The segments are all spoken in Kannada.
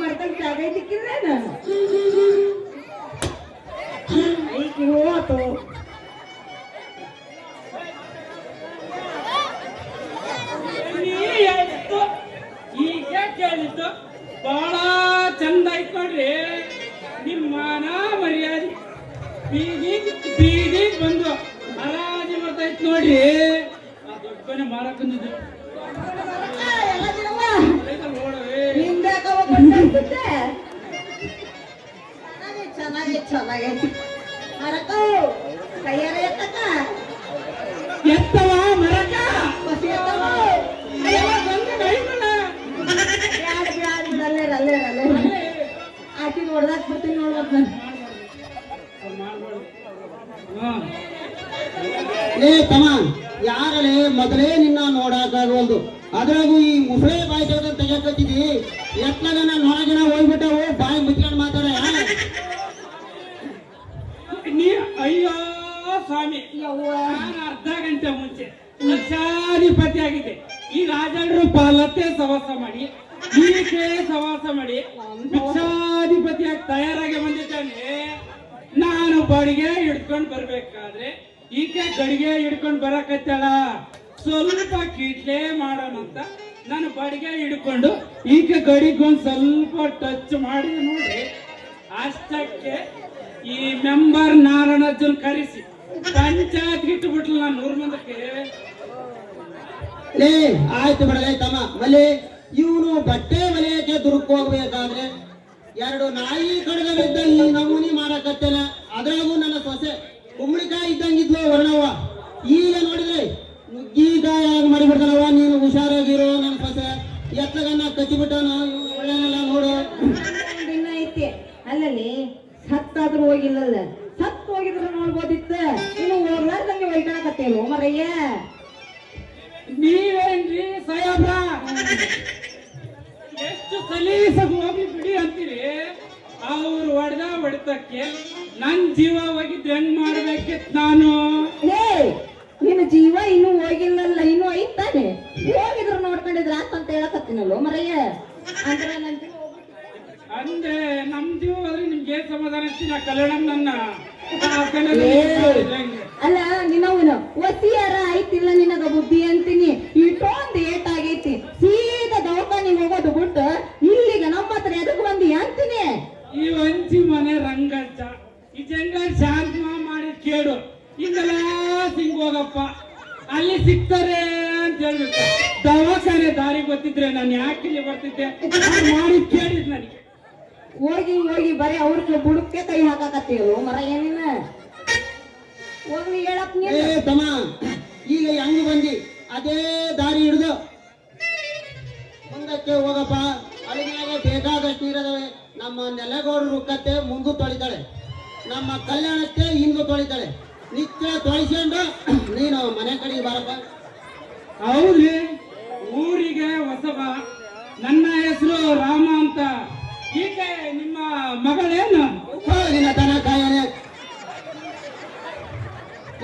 ಮರ್ತಲ್ ಜಾಗೈತಿಕ್ಕಿಲ್ಲೇನ ಐಕಿ ಹೋತು ಈಗ ಕೇಳಿದ್ದು ಬಹಳ ಚಂದ ಆಯ್ತು ನೋಡ್ರಿ. ನಿಮ್ಮನ ಮರ್ಯಾದೆ ಬೀದಿ ಬಂದು ಹರಾಜಿ ಬರ್ತೈತ್ ನೋಡ್ರಿ. ಆ ದೊಡ್ಡನೆ ಮಾರಕಂದಿದ್ದು ಚೆನ್ನಾಗೈತಿ ಮರಕ ಕೈಯಾರ ಎತ್ತಕ ಎತ್ತವ ಮರಕ ಆಕಿ ನೋಡ್ದಾಕ್ ಬರ್ತೀನಿ ನೋಡ್ಬೇಕು ನಾನು ಲೇ ತಮ್ಮ ಯಾರಲೇ ಮೊದಲೇ ನಿನ್ನ ನೋಡಕ್ಕಾಗವಲ್ದು ಅದ್ರಾಗೂ ಈ ಮುಸಳೆ ಬಾಯಿ ತೆಗೆದು ತೆಗಿಯಕತ್ತಿದಿ ಎತ್ಲಾಗ ನಾನು ನೊಳಗಿನ ಹೋಗ್ಬಿಟ್ಟವು ಬಾಯಿ ಮುಚ್ಕೊಂಡು ಮಾತಾಡ ನೀ ಅಯ್ಯೋ ಸ್ವಾಮಿ ನಾನು ಅರ್ಧ ಗಂಟೆ ಮುಂಚೆ ಲಕ್ಷಾಧಿಪತಿ ಆಗಿದೆ. ಈ ರಾಜರು ಪಾಲತೆ ಸವಾಸ ಮಾಡಿ ಈಕೆ ಸವಾಸ ಮಾಡಿ ಲಕ್ಷಾಧಿಪತಿಯಾಗಿ ತಯಾರಾಗಿ ಬಂದಿದ್ದಾನೆ. ನಾನು ಬಡಿಗೆ ಹಿಡ್ಕೊಂಡು ಬರ್ಬೇಕಾದ್ರೆ ಈಕೆ ಗಡಿಗೆ ಹಿಡ್ಕೊಂಡು ಬರಕತ್ತಾಳ. ಸ್ವಲ್ಪ ಕಿಟ್ಲೆ ಮಾಡೋಣ ಅಂತ ನಾನು ಬಡಿಗೆ ಹಿಡ್ಕೊಂಡು ಈಕೆ ಗಡಿಗೊಂದು ಸ್ವಲ್ಪ ಟಚ್ ಮಾಡಿ ನೋಡ್ರಿ. ಅಷ್ಟಕ್ಕೆ ಈ ಮೆಂಬರ್ ನಾರಾಯಣಜ್ಜನ್ ಕರೆಸಿ ಪಂಚಾಯತ್ ಇಟ್ಟುಬಿಟ್ಲು ನಾನು 100 ಮಂದಕ್ಕೆ. ಲೇ ಆಯ್ತು ಬಿಡಲೇ ತಮ್ಮ ಮಲೆ ಇವನು ಬಟ್ಟೆ ಒಲೆಯಕ್ಕೆ ದುರ್ಕ್ ಹೋಗ್ಬೇಕಾದ್ರೆ 2 ನಾಯಿ ಕಡಗಲಿದ್ದ ಈ ನಮೂನಿ ಮಾಡಕತ್ತೇನ. ಅದ್ರಾಗೂ ನನ್ನ ಸೊಸೆ ಕುಂಬಳಿಕಾಯಿ ಇದ್ದಂಗಿದ್ಲು ವರ್ಣವ್ವ. ಈಗ ನೋಡಿದ್ರೆ ನುಗ್ಗಿಕಾಯಿ ಆಗಿ ಮಾಡಿಬಿಡ್ತಾನವ್ವ. ನೀನು ಹುಷಾರಾಗಿರೋ ನನ್ನ ಸೊಸೆ ಎತ್ತಗನ್ನ ಕಚ್ಚಿಬಿಟ್ಟನು. ಒಳ್ಳೆನಲ್ಲ ನೋಡು. ದಿನ ಐತಿ ಅಲ್ಲಲ್ಲಿ ಸತ್ತಾದ್ರೂ ಹೋಗಿಲ್ಲಲ್ಲ. ಸತ್ ಹೋಗಿದ್ರು ನೋಡ್ಬೋದಿತ್ತ. ಇನ್ನು ಹೋಗ್ಲಾರ್ದಂಗೆ ಒಯ್ಕಣಕತ್ತೇನು ಮರಯ್ಯ. ನೀವೇನ್ರಿ ಸಾಯಬ್ರ ಎಷ್ಟು ಸಲೀಸಾಗಿ ಹೋಗಿ ಬಿಡಿ ಅಂತೀರಿ. ಅವ್ರು ಹೊಡೆತಕ್ಕೆ ನನ್ ಜೀವ ಹೋಗಿದ್ದು ಹೆಂಗ್ ಮಾಡ್ಬೇಕಿತ್ತು ನಾನು. ಹೇ ನಿನ್ನ ಜೀವ ಇನ್ನೂ ಹೋಗಿಲ್ಲಲ್ಲ, ಇನ್ನೂ ಐತಾನೆ. ಹೋಗಿದ್ರು ನೋಡ್ಕೊಂಡಿದ್ರ ಅಂತ ಹೇಳಕತ್ತೀನಲ್ಲೋ ಮರಯ್ಯ. ಅಂದ್ರೆ ನನ್ ಜೀವ ಅಂದ್ರೆ ನಮ್ ಜೀವ ಹೋದ್ರೆ ನಿಮ್ಗೆ ಸಮಾಧಾನ ನಾ ಕಲ್ಯಾಣ ನನ್ನ ಅಲ್ಲ ನಿನ್ನವನು ಒಸಿಯಾರ ಐತಿಲ್ಲ ನಿನಗ ಬುದ್ಧಿ ಅಂತೀನಿ. ಇಷ್ಟೊಂದು ಏಟಾಗೈತಿ ಸೀದಾ ದವಾಖಾನಿಗೆ ಹೋಗೋದು ಬಿಟ್ಟು ಇಲ್ಲಿಗ ನಮ್ಮ ಹತ್ರ ಎದಕ್ ಬಂದಿ ಅಂತೀನಿ. ಈ ವಂಚಿ ಮನೆ ರಂಗಜ್ಜ ಈ ಜಂಗಲ್ ಶಾಂತ ಮಾಡಿ ಕೇಳು. ಹಿಂಗೆಲ್ಲ ಸಿಂಗ್ ಹೋಗಪ್ಪ ಅಲ್ಲಿ ಸಿಗ್ತಾರೆ ಅಂತ ಹೇಳ್ಬೇಕು. ದವಾಖಾನೆ ದಾರಿ ಗೊತ್ತಿದ್ರೆ ನಾನು ಯಾಕೆ ಇಲ್ಲಿ ಬರ್ತಿದ್ದೆ ಮಾಡಿ ಕೇಳಿದ್ ನನಗೆ. ಹೋಗಿ ಹೋಗಿ ಬರೀ ಅವ್ರಿಗೆ ಬುಡಕ್ಕೆ ಕೈ ಹಾಕಕತ್ತೀವಿ ಮರ ಏನಿನ ಹೋಗ್ಲಿ ಹೇಳಕ್ ಏ ತಮ್ಮ ಈಗ ಹೆಂಗ್ ಬಂದಿ ಅದೇ ದಾರಿ ಹಿಡಿದು ಮುಂದಕ್ಕೆ ಹೋಗಪ್ಪ. ಅಲ್ಲಿಗೆ ಬೇಕಾದಷ್ಟು ನೀರದವೆ. ನಮ್ಮ ನೆಲಗೌಡರು ರುಕ್ಕತ್ತೆ ಮುಂದೆ ತೊಳಿತಾಳೆ, ನಮ್ಮ ಕಲ್ಯಾಣಕ್ಕೆ ಹಿಂದೆ ತೊಳಿತಾಳೆ. ನಿತ್ಯ ತೊಳಿಸ್ಕೊಂಡು ನೀನು ಮನೆ ಕಡೆಗೆ ಬಾರಪ್ಪ. ಹೌದ್ರಿ ಊರಿಗೆ ಹೊಸಬ. ನನ್ನ ಹೆಸರು ರಾಮ ಅಂತ. ಈಗ ನಿಮ್ಮ ಮಗಳೇನು ನಿನ್ನ ತನ ಕಾಯನೆ.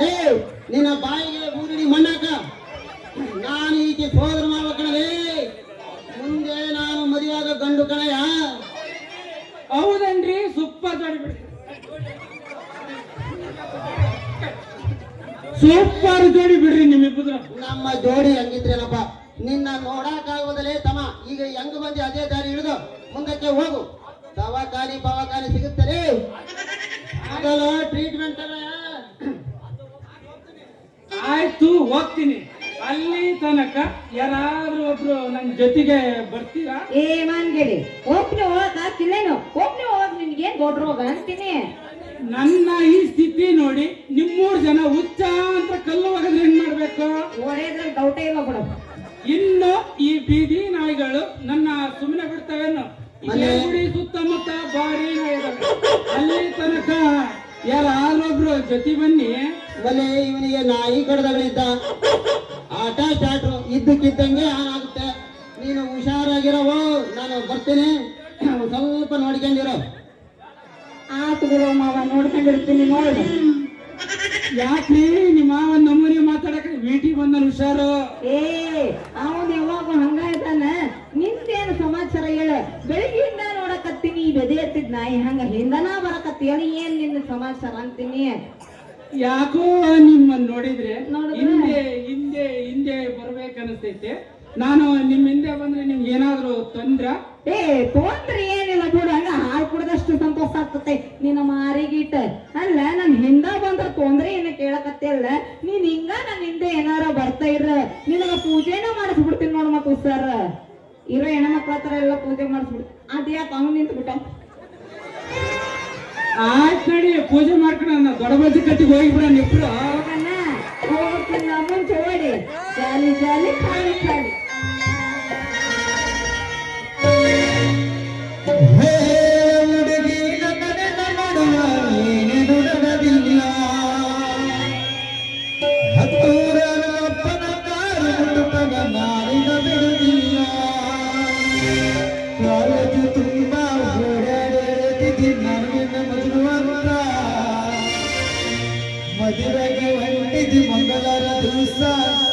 ಏ ನಿನ್ನ ಬಾಯಿಗೆ ಊರಿನಿ ಮಣ್ಣಾಕ. ನಾನು ಈಕೆ ಸೋದರ ಮಾಡ್ಬೇಕಣಲೇ. ಮುಂದೆ ನಾನು ಮದುವೆಯಾಗ ಗಂಡು ಕಣಯ್ಯ. ಹೌದನ್ರಿ ಸೂಪರ್ ಜೋಡಿ ಬಿಡ್ರಿ. ಸೂಪರ್ ಜೋಡಿ ಬಿಡ್ರಿ ನಿಮ್ಮಿಬ್ಬರು. ನಮ್ಮ ಜೋಡಿ ಹಂಗಿದ್ರೇನಪ್ಪ. ನಿನ್ನ ನೋಡಕ್ಕಾಗೋದಲೇ ತಮ್ಮ. ಈಗ ಹೆಂಗ್ ಬಂದಿ ಅದೇ ದಾರಿ ಹಿಡಿದು ಮುಂದಕ್ಕೆ ಹೋಗು. ದವಾಖಾನೆ ಸಿಗುತ್ತದೆ. ಆಗಲ್ಲ ಟ್ರೀಟ್ಮೆಂಟ್ ಆಯ್ತು ಹೋಗ್ತೀನಿ. ಅಲ್ಲಿ ತನಕ ಯಾರಾದ್ರೂ ಒಬ್ರು ನನ್ ಜೊತೆಗೆ ಬರ್ತೀರಾ? ಏ ಮಾನ್ಗೇಳಿ ಒಬ್ನೇ ಹೋಗಕ್ ಆಗ್ತಿಲ್ಲೇನು? ಒಬ್ನೇ ಹೋಗಕ್ ನಿನ್ಗೇನ್ ದೊಡ್ಡ ರೋಗ ಅಂತೀನಿ. ನನ್ನ ಈ ಸ್ಥಿತಿ ನೋಡಿ 3 ಜನ ಹುಚ್ಚ ಅಂತ ಕಲ್ಲು ಒಗದ್ರೆ ಹೆಂಗ್ ಮಾಡ್ಬೇಕು? ಒಡೆದ್ರೆ ಡೌಟೇ ಇಲ್ಲ ಬಿಡು. ಇನ್ನು ಈ ಬೀದಿ ನಾಯಿಗಳು ನನ್ನ ಸುಮ್ಮನೆ ಬಿಡ್ತಾವೇನು? ಗುಡಿ ಸುತ್ತಮುತ್ತ ಬಾರಿ ನಾಯಿಗಳು. ಅಲ್ಲಿ ತನಕ ಯಾರೊಬ್ರು ಜೊತೆ ಬನ್ನಿ. ಬಲೆ ಇವನಿಗೆ ನಾಯಿ ಕಡದಗಳಿದ್ದ ಆಟ ಸ್ಟಾರ್ಟ್ರು ಇದ್ದಕ್ಕಿದ್ದಂಗೆ ಆನ್ ಆಗುತ್ತೆ. ನೀನು ಹುಷಾರಾಗಿರವೋ. ನಾನು ಬರ್ತೀನಿ, ಸ್ವಲ್ಪ ನೋಡ್ಕೊಂಡಿರೋ. ಆತು ಬಿಡು ಮಾವ, ನೋಡ್ಕೊಂಡಿರ್ತೀನಿ ನೋಡು. ಯಾಕ್ರಿ ನಿಮ್ಮ ಒಂದ್ ನಮೂನಿ ಮಾತಾಡಕ ಮೀಟಿ ಬಂದ ಹುಷಾರು. ಏ ಅವನ್ ಯಾವಾಗ ಹಂಗ ಇದ್ದಾನ. ನಿಂದೇನು ಸಮಾಚಾರ ಹೇಳ. ಬೆಳಿಗ್ಗೆಯಿಂದ ನೋಡ ಬೆದೆ ಎತ್ತಿದ್ ನಾಯಿ ಹಂಗ ಹಿಂದನ ಬರಕತ್ತೀಯಲ್ಲ ಏನ್ ನಿನ್ನ ಸಮಾಚಾರ ಅಂತೀನಿ. ಯಾಕೋ ನಿಮ್ಮನ್ನ ನೋಡಿದ್ರೆ ನೋಡಿದ್ರೆ? ಹಿಂದೆ ಹಿಂದೆ ಹಿಂದೆ ಬರ್ಬೇಕನ್ನಿಸ್ತೈತೆ. ನಾನು ನಿಮ್ ಹಿಂದೆ ಬಂದ್ರೆ ನಿಮ್ಗೆ ಏನಾದ್ರು ತೊಂದ್ರ? ಏ ತೊಂದ್ರೆ ಏನಿಲ್ಲ ಬಿಡು, ಹಂಗ ಹಾಲು ಕುಡ್ದಷ್ಟು ಸಂತೋಷ ಆಗ್ತತೆ ನಿನ್ನ ಮಾರಿಗಿಟ್ಟ. ಅಲ್ಲ ನನ್ ಹಿಂದ ಬಂದ್ರ ತೊಂದ್ರೆ ಏನ ಕೇಳಕತ್ತಿಲ್ಲ, ನೀನ್ ಹಿಂಗ ನನ್ ಹಿಂದೆ ಏನಾರ ಬರ್ತಾ ಇರ ನಿನಗ ಪೂಜೆನ ಮಾಡಿಸ್ಬಿಡ್ತೀನಿ ನೋಡ್ ಮತ್ತ ಸರ್. ಇರೋ ಹೆಣ್ಮಕ್ಳ ಹತ್ರ ಎಲ್ಲ ಪೂಜೆ ಮಾಡಿಸ್ಬಿಡ್ತೀನಿ. ಅದ್ಯಾಕ ಅವ್ನು ನಿಂತು ಬಿಟ್ಟ. ಆಯ್ತು ನಡಿ, ಪೂಜೆ ಮಾಡ್ಕೊಂಡು ದೊಡ್ಡ ಬಜ್ಜಿ ಕಟ್ಟಿಗೆ ಹೋಗಿಬಿಡ ಇಬ್ರು. ಹೋಗಣ್ಣ ಹೋಗ್ತೀನಿ ಮುಂಚೆ ಓಡಿ ಜಾಲಿ ಜಾಲಿ ಖಾಲಿ ಖಾಲಿ. ಮದುವೆಗೆ ಹೊಂಟಿದಿ ಮಂಗಳರ ದಿವಸ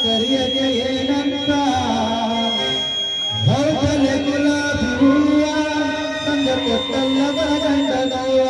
ಕರಿಯಗೆ ಏನಂತ ಹೊರತಲೆ ಗುಲಾಬಿ ಹೂವ ಸಂಜ ಕೊಟ್ಟಲ್ಲ ಬರಗಂಡದವ್ವ.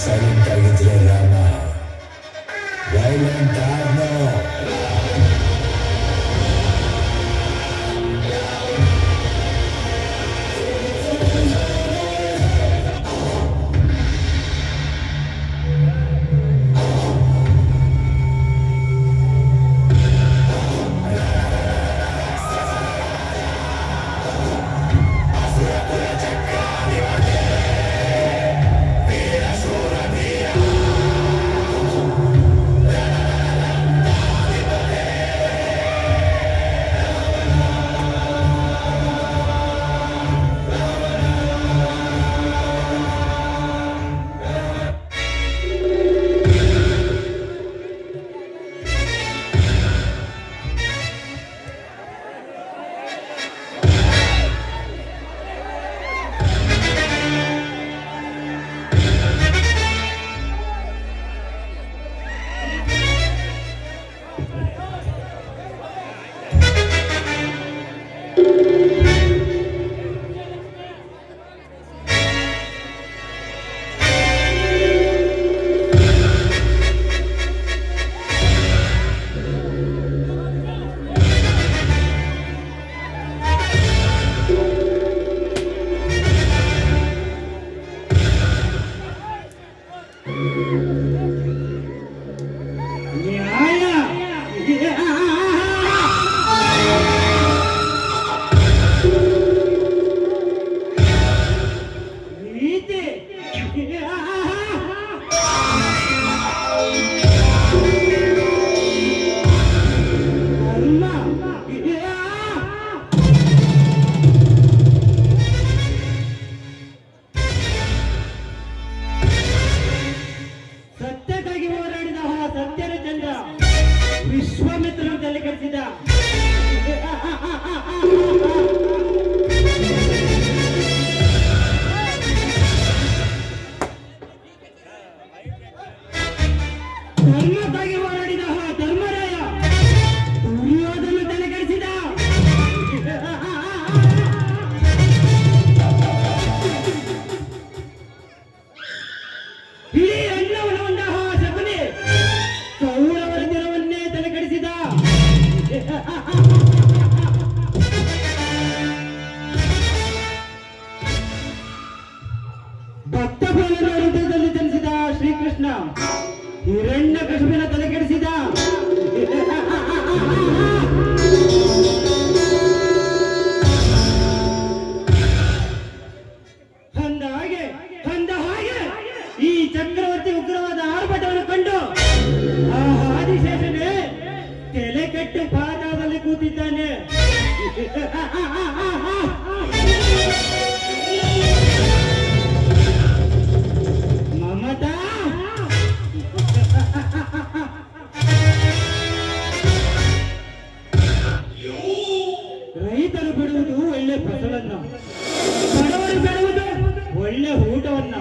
ಸೈಲೆಂಟ್ ಆಗಿದ್ರೆ ರಾಮ, ವೈಲೆಂಟ್ ಆದ್ನೋ ಹಿರಣ್ಯಕಶಿಪುವಿನ ತಲೆ ಕೆಡಿಸಿದ. ಅಂದ ಹಾಗೆ ಈ ಚಕ್ರವರ್ತಿ ಉಗ್ರವಾದ ಆರ್ಭಟವನ್ನು ಕಂಡು ಆ ಆದಿಶೇಷನೇ ತಲೆ ಕೆಟ್ಟು ಪಾತಾಳದಲ್ಲಿ ಕೂತಿದ್ದಾನೆ. ಮಮತಾ ರೈತರು ಬಿಡುವುದು ಒಳ್ಳೆ ಫಸಲನ್ನ, ಬಡವರು ಬಿಡುವುದು ಒಳ್ಳೆ ಊಟವನ್ನ,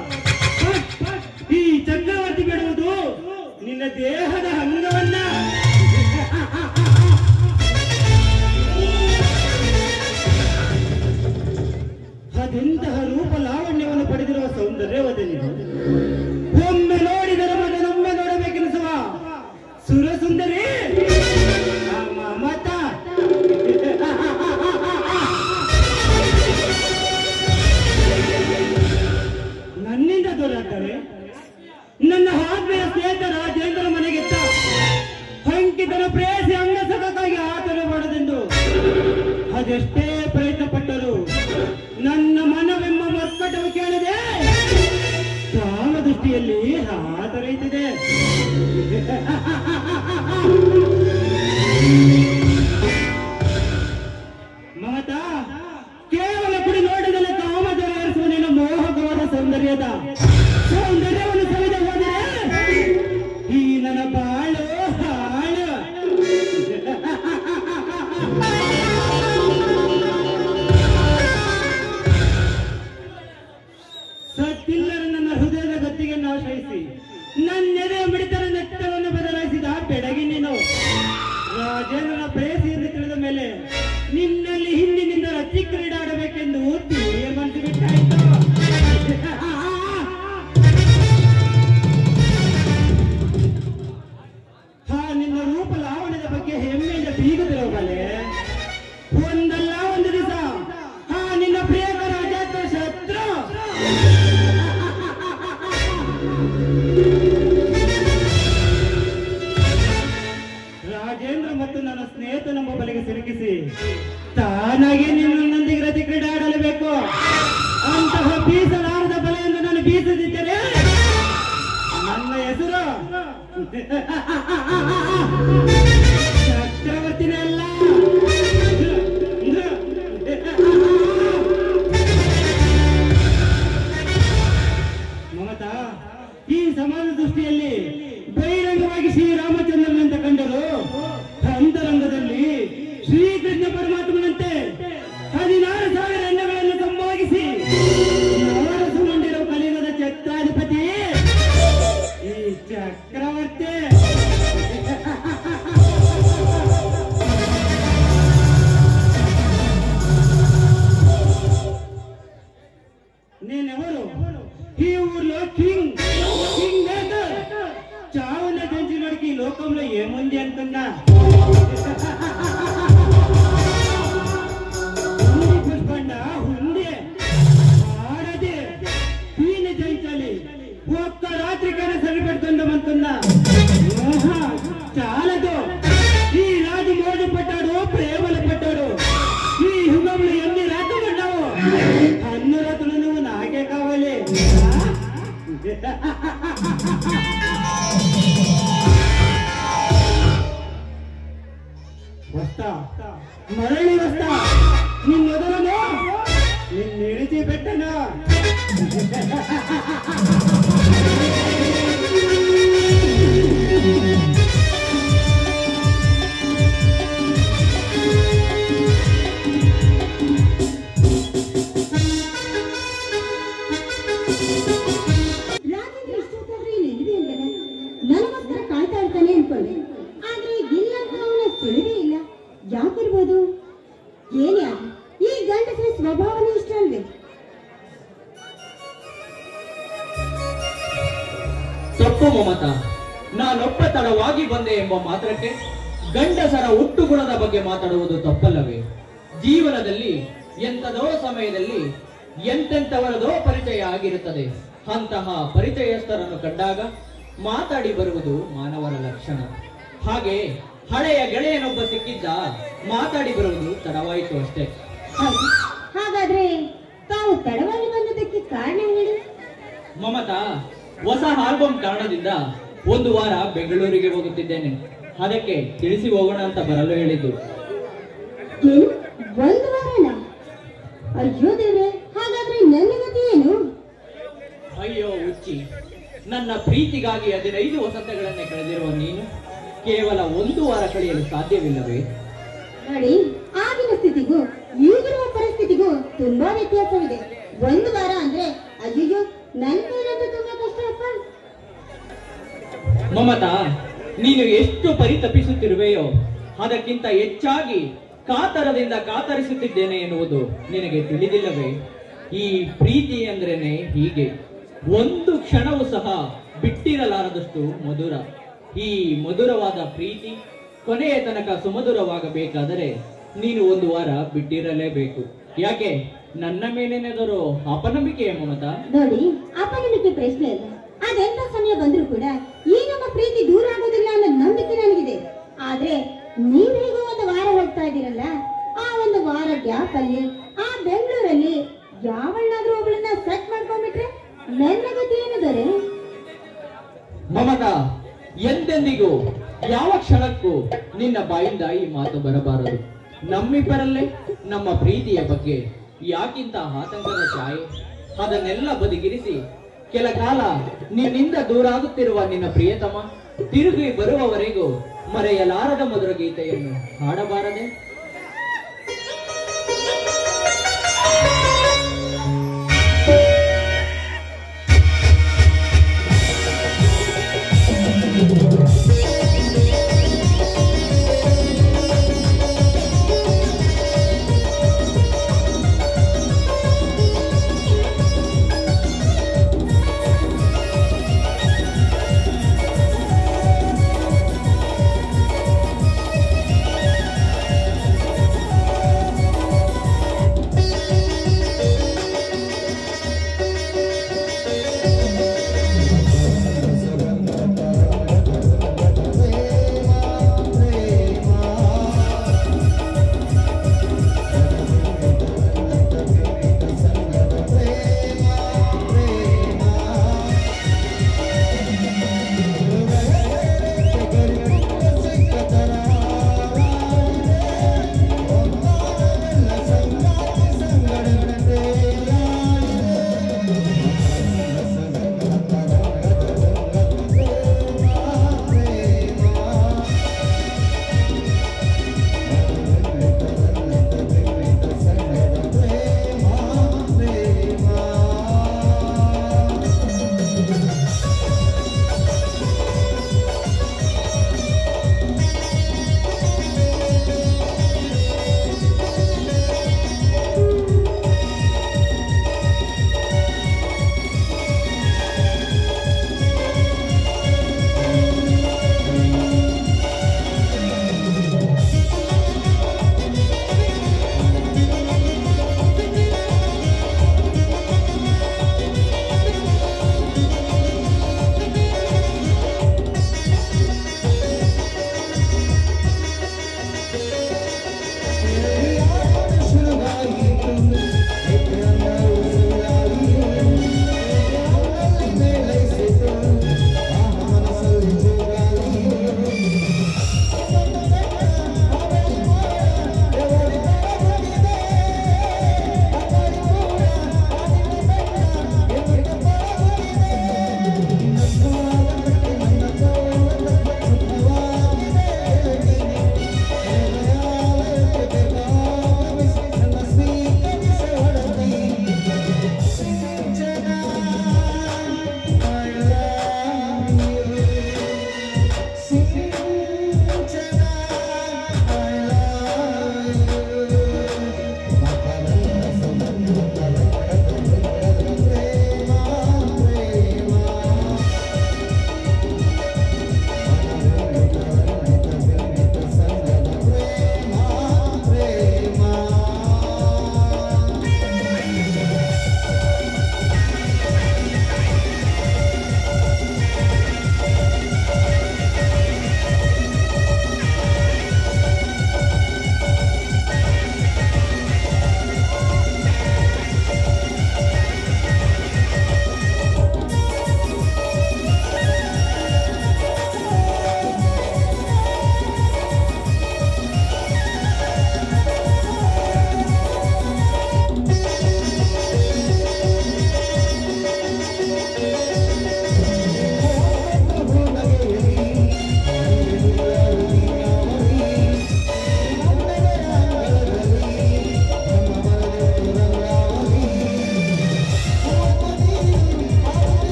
ಈ ಚಕ್ರವರ್ತಿ ಬಿಡುವುದು ನಿನ್ನ ದೇಹದ ಅಂಗವನ್ನ. ಅದೆಂತಹ ರೂಪ ಲಾವಣ್ಯವನ್ನು ಪಡೆದಿರುವ ಸೌಂದರ್ಯವದಲ್ಲಿ ಒಮ್ಮೆ ನೋಡಿದರೆ ಮಗನೊಮ್ಮೆ ನೋಡಬೇಕೆನಿಸುವ ಸುರಸುಂದರಿ ಮಮತಾ. ನನ್ನಿಂದ ದೂರಾಗ್ತವೆ. ನನ್ನ ಆತ್ಮೀಯ ಸ್ನೇಹಿತ ರಾಜೇಂದ್ರ ಮನೆಗೆತ್ತ ಅಂಕಿತನ ಪ್ರೇಯಸಿ ಅಂಗಸಕ್ಕಾಗಿ ಆತನ ಮಾಡದೆಂದು ಅದೆಷ್ಟೇ ಪ್ರಯತ್ನ ಪಟ್ಟರು ನನ್ನ ಮನವೆಂಬ ಮರ್ಕಟವು ಕೇಳದೆ ಕಾಮ ದೃಷ್ಟಿಯಲ್ಲಿ ಹಾತೊರೆಯುತ್ತಿದೆ. ಮಮತಾ, ಕೇವಲ ಕುಡಿ ನೋಡಿದಲ್ಲಿ ಕಾಮ ಜರಿಸುವ ನಿನ್ನ ಮೋಹಕವಾದ ಸೌಂದರ್ಯವನ್ನು ಸವಿದ ಹೋದರೆ ಈ ನನ್ನ ಬಾಳು ಹಾಳು. ಸತ್ತಿಲ್ಲರ ನನ್ನ ಹೃದಯದ ಗತ್ತಿಗೆಯನ್ನು ಆಶ್ರಯಿಸಿ ನನ್ನೆದೆಯ ಮಿಡಿತರ ನೆಟ್ಟವನ್ನು ಬದಲಾಯಿಸಿದ ಬೆಡಗಿ ನೀನು. ರಾಜೇಂದ್ರನ ಪ್ರೇಯಸಿ ಎಂದು ತಿಳಿದ ಮೇಲೆ ನಿನ್ನಲ್ಲಿ ಹಿಂದಿನಿಂದ ರಚ್ಚಿ ಕ್ರೀಡಾಡಬೇಕೆಂದು ತೀರ್ಮಾನಿಸಿ ಬಿಟ್ಟಾಯಿತು. ರಾಜೇಂದ್ರ ಮತ್ತು ನನ್ನ ಸ್ನೇಹಿತನೆಂಬ ಬಲೆಗೆ ಸಿಲುಕಿಸಿ ತಾನಾಗಿ ನನ್ನೊಂದಿಗೆ ರತಿ ಕ್ರೀಡೆ ಆಡಲೇಬೇಕು. ಅಂತಹ ಬೀಸಲಾರದ ಬಲೆಯನ್ನು ನಾನು ಬೀಸದಿದ್ದರೆ ನನ್ನ ಹೆಸರು ಚಕ್ರವರ್ತಿನೇ ಅಲ್ಲ. ಮಮತಾ, ಈ ಸಮಾಜ ದೃಷ್ಟಿಯಲ್ಲಿ ಬಹಿರಂಗವಾಗಿ ಶ್ರೀರಾಮಚಂದ್ರನಂತ ಕಂಡರು, ಅಂತರಂಗದಲ್ಲಿ ಶ್ರೀಕೃಷ್ಣ ಪರಮಾತ್ಮನಂತೆ 16,000 ಹೆಣ್ಣುಗಳನ್ನು ಸಂಭೋಗಿಸಿ ಮಾಡಿರೋ ಕಲಿಯುಗದ ಛತ್ರಾಧಿಪತಿ ಈ ಚಕ್ರವರ್ತಿ. నేనెవరు? ఈ ఊర్లో కింగ్ మేకర్. చావున్న గంజిలోడికి ఈ లోకంలో ఏముంది అనుకున్నా? ఉంది పుష్పండ, ఉంది ఆడది. దీన్ని జయించాలి. ఒక్క రాత్రికైనా సరిపెడుతుందామనుకున్నా. చాలదు. ఈ రాజు మోజు పట్టాడు, ప్రేమలు పట్టాడు. ఈ యుగంలో ఎన్ని రాత్రులు ఉన్నావు? అన్ని రాత్రులు నువ్వు నాకే కావాలి. వస్తా, మరಳಿ వస్తా. నిన్నొదలను, నిన్ను విడిచిపెట్టను. ನನಗೋಸ್ಕರ ಕಾಯ್ತಾ ಇರ್ತಾನೆ ಅನ್ಕೊಂಡೆ, ಆದ್ರೆ ಇಲ್ಲಂತ ಅವನ ಸುಳಿವೇ ಇಲ್ಲ. ಯಾಕಿರ್ಬೋದು? ಏನೇ ಆಗಿ ಈ ಗಂಡಸರ ಸ್ವಭಾವನೇ ಇಷ್ಟ ಅಲ್ವೇ? ತಪ್ಪು ಮಮತಾ, ನಾನೊಬ್ಬ ತಡವಾಗಿ ಬಂದೆ ಎಂಬ ಮಾತ್ರಕ್ಕೆ ಗಂಡಸರ ಹುಟ್ಟುಗುಣದ ಬಗ್ಗೆ ಮಾತಾಡುವುದು ತಪ್ಪಲ್ಲವೇ? ಜೀವನದಲ್ಲಿ ಎಂಥದೋ ಸಮಯದಲ್ಲಿ ಎಂತೆಂಥವರದೋ ಪರಿಚಯ ಆಗಿರುತ್ತದೆ. ಅಂತಹ ಪರಿಚಯಸ್ಥರನ್ನು ಕಂಡಾಗ ಮಾತಾಡಿ ಬರುವುದು ಮಾನವರ ಲಕ್ಷಣ. ಹಾಗೆ ಹಳೆಯ ಗೆಳೆಯನೊಬ್ಬ ಸಿಕ್ಕಿದ್ದ, ಮಾತಾಡಿ ಬರುವುದು ತಡವಾಯಿತು ಅಷ್ಟೇ. ಹಾಗಾದ್ರೆ ತಾವು ತಡವಾಗಿ ಬಂದದಕ್ಕೆ ಕಾರಣ ಹೇಳಿ. ಮಮತಾ, ಹೊಸ ಆಲ್ಬಮ್ ಕಾರಣದಿಂದ ಒಂದು ವಾರ ಬೆಂಗಳೂರಿಗೆ ಹೋಗುತ್ತಿದ್ದೇನೆ. ಅದಕ್ಕೆ ತಿಳಿಸಿ ಹೋಗೋಣ ಅಂತ ಬರಲು ಹೇಳಿದ್ದು. ಏನು, ಒಂದು ವಾರನ? ಅಯ್ಯೋ ದೇವ್ರೆ, ಹಾಗಾದ್ರೆ ನನ್ನ ಗತಿ ಏನು? ಅಯ್ಯೋ ಹುಚ್ಚಿ, ನನ್ನ ಪ್ರೀತಿಗಾಗಿ 15 ವಸಂತಗಳನ್ನೇ ಕಳೆದಿರುವ ನೀನು ಕೇವಲ ಒಂದು ವಾರ ಕಳೆಯಲು ಸಾಧ್ಯವಿಲ್ಲವೇ? ನೋಡಿ, ಆಗಿನ ಸ್ಥಿತಿಗೂ ಈಗಿರುವ ಪರಿಸ್ಥಿತಿಗೂ ತುಂಬಾ ವ್ಯತ್ಯಾಸವಿದೆ. ಒಂದು ವಾರ ಅಂದ್ರೆ ಅಯ್ಯೋ, ನನ್ನ ಕೈಲಂತೂ ತುಂಬಾ ಕಷ್ಟ ಅಪ್ಪ. ಮಮತಾ, ನೀನು ಎಷ್ಟು ಪರಿತಪಿಸುತ್ತಿರುವೆಯೋ ಅದಕ್ಕಿಂತ ಹೆಚ್ಚಾಗಿ ಕಾತರದಿಂದ ಕಾತರಿಸುತ್ತಿದ್ದೇನೆ ಎನ್ನುವುದು ನಿನಗೆ ತಿಳಿದಿಲ್ಲವೇ? ಈ ಪ್ರೀತಿ ಅಂದ್ರೇನೆ ಹೀಗೆ, ಒಂದು ಕ್ಷಣವೂ ಸಹ ಬಿಟ್ಟಿರಲಾರದಷ್ಟು ಮಧುರ. ಈ ಮಧುರವಾದ ಪ್ರೀತಿ ಕೊನೆಯ ತನಕ ಸುಮಧುರವಾಗಬೇಕಾದರೆ ನೀನು ಒಂದು ವಾರ ಬಿಟ್ಟಿರಲೇಬೇಕು. ಯಾಕೆ, ನನ್ನ ಮೇಲೇನಾದರೂ ಅಪನಂಬಿಕೆಯೇ ಮಮತಾ? ನೋಡಿ, ಅಪನಂಬಿಕೆ ಪ್ರಶ್ನೆ ಇಲ್ಲ. ಅದೆಂತ ಸಮಯ ಬಂದರೂ ಕೂಡ ಈ ನಮ್ಮ ಪ್ರೀತಿ ದೂರ ಆಗೋದಿಲ್ಲ ಅನ್ನೋ ನಂಬಿಕೆ ನನಗಿದೆ. ಆದ್ರೆ ನೀವ್ ಹೇಗೋ ಒಂದು ವಾರ ಹೋಗ್ತಾ ಇದ್ದೀರಲ್ಲ, ಆ ಒಂದು ವಾರ ಗ್ಯಾಪ್ ಅಲ್ಲಿ ಆ ಬೆಂಗಳೂರಲ್ಲಿ ಯಾವಳಾದ್ರೂ ಒಬ್ಬಳನ್ನ ಸೆಟ್ ಮಾಡ್ಕೊಂಡ್ಬಿಟ್ರೆ ನನ್ನ ಗತಿ ಏನಿದ್ದಾರೆ? ಮಮತಾ, ಎಂದೆಂದಿಗೂ ಯಾವ ಕ್ಷಣಕ್ಕೂ ನಿನ್ನ ಬಾಯಿಂದ ಈ ಮಾತು ಬರಬಾರದು. ನಮ್ಮಿಬ್ಬರಲ್ಲೇ ನಮ್ಮ ಪ್ರೀತಿಯ ಬಗ್ಗೆ ಯಾಕಿಂತ ಆತಂಕದ ಛಾಯೆ? ಅದನ್ನೆಲ್ಲ ಬದಿಗಿರಿಸಿ ಕೆಲ ಕಾಲ ನಿನ್ನಿಂದ ದೂರ ಆಗುತ್ತಿರುವ ನಿನ್ನ ಪ್ರಿಯತಮ ತಿರುಗಿ ಬರುವವರೆಗೂ ಮರೆಯಲಾರದ ಮಧುರ ಗೀತೆಯನ್ನು ಹಾಡಬಾರದೆ?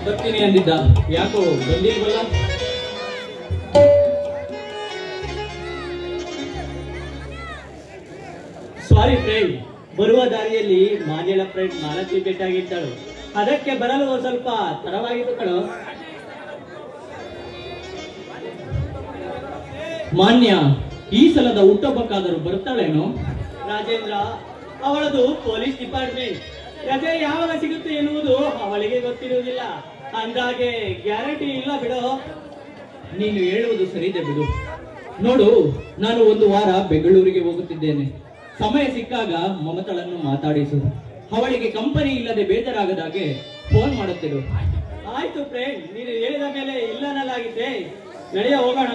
ಬರ್ತೀನಿ ಅಂದಿದ್ದ, ಯಾಕೋ ಬಂದಿಲ್ವಲ್ಲ? ಸಾರಿ ಫ್ರೆಂಡ್, ಬರುವ ದಾರಿಯಲ್ಲಿ ಮಾನ್ಯಳ ಫ್ರೆಂಡ್ ಮಾಲತಿ ಭೇಟಿಯಾಗಿದ್ದಳು, ಅದಕ್ಕೆ ಬರಲು ಒಂದು ಸ್ವಲ್ಪ ತಡವಾಗಿತ್ತು ಕಣೋ. ಮಾನ್ಯ ಈ ಸಲದ ಹುಟ್ಟುಹಬ್ಬಕ್ಕಾದರೂ ಬರ್ತಾಳೇನೋ? ರಾಜೇಂದ್ರ, ಅವಳದು ಪೊಲೀಸ್ ಡಿಪಾರ್ಟ್ಮೆಂಟ್, ರಜೆ ಯಾವಾಗ ಸಿಗುತ್ತೆ ಎನ್ನುವುದು ಅವಳಿಗೆ ಗೊತ್ತಿರುವುದಿಲ್ಲ, ಅಂದಾಗೆ ಗ್ಯಾರಂಟಿ ಇಲ್ಲ ಬಿಡೋ. ನೀನು ಹೇಳುವುದು ಸರಿದೆ ಬಿಡು. ನೋಡು, ನಾನು ಒಂದು ವಾರ ಬೆಂಗಳೂರಿಗೆ ಹೋಗುತ್ತಿದ್ದೇನೆ. ಸಮಯ ಸಿಕ್ಕಾಗ ಮಮತಳನ್ನು ಮಾತಾಡಿಸು. ಅವಳಿಗೆ ಕಂಪನಿ ಇಲ್ಲದೆ ಬೇಜಾರಾಗದಾಗೆ ಫೋನ್ ಮಾಡುತ್ತಿರು. ಆಯ್ತು ಫ್ರೆಂಡ್, ನೀನು ಹೇಳಿದ ಮೇಲೆ ಇಲ್ಲನಲ್ಲಾಗಿದ್ದೆ. ನಡೆಯ ಹೋಗೋಣ.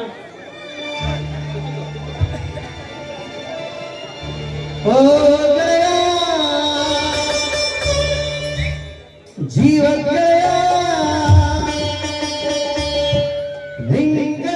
ಓ ಗೆಳೆಯ, ಜೀವ ಗೆಳೆಯ, ನಿಂಗ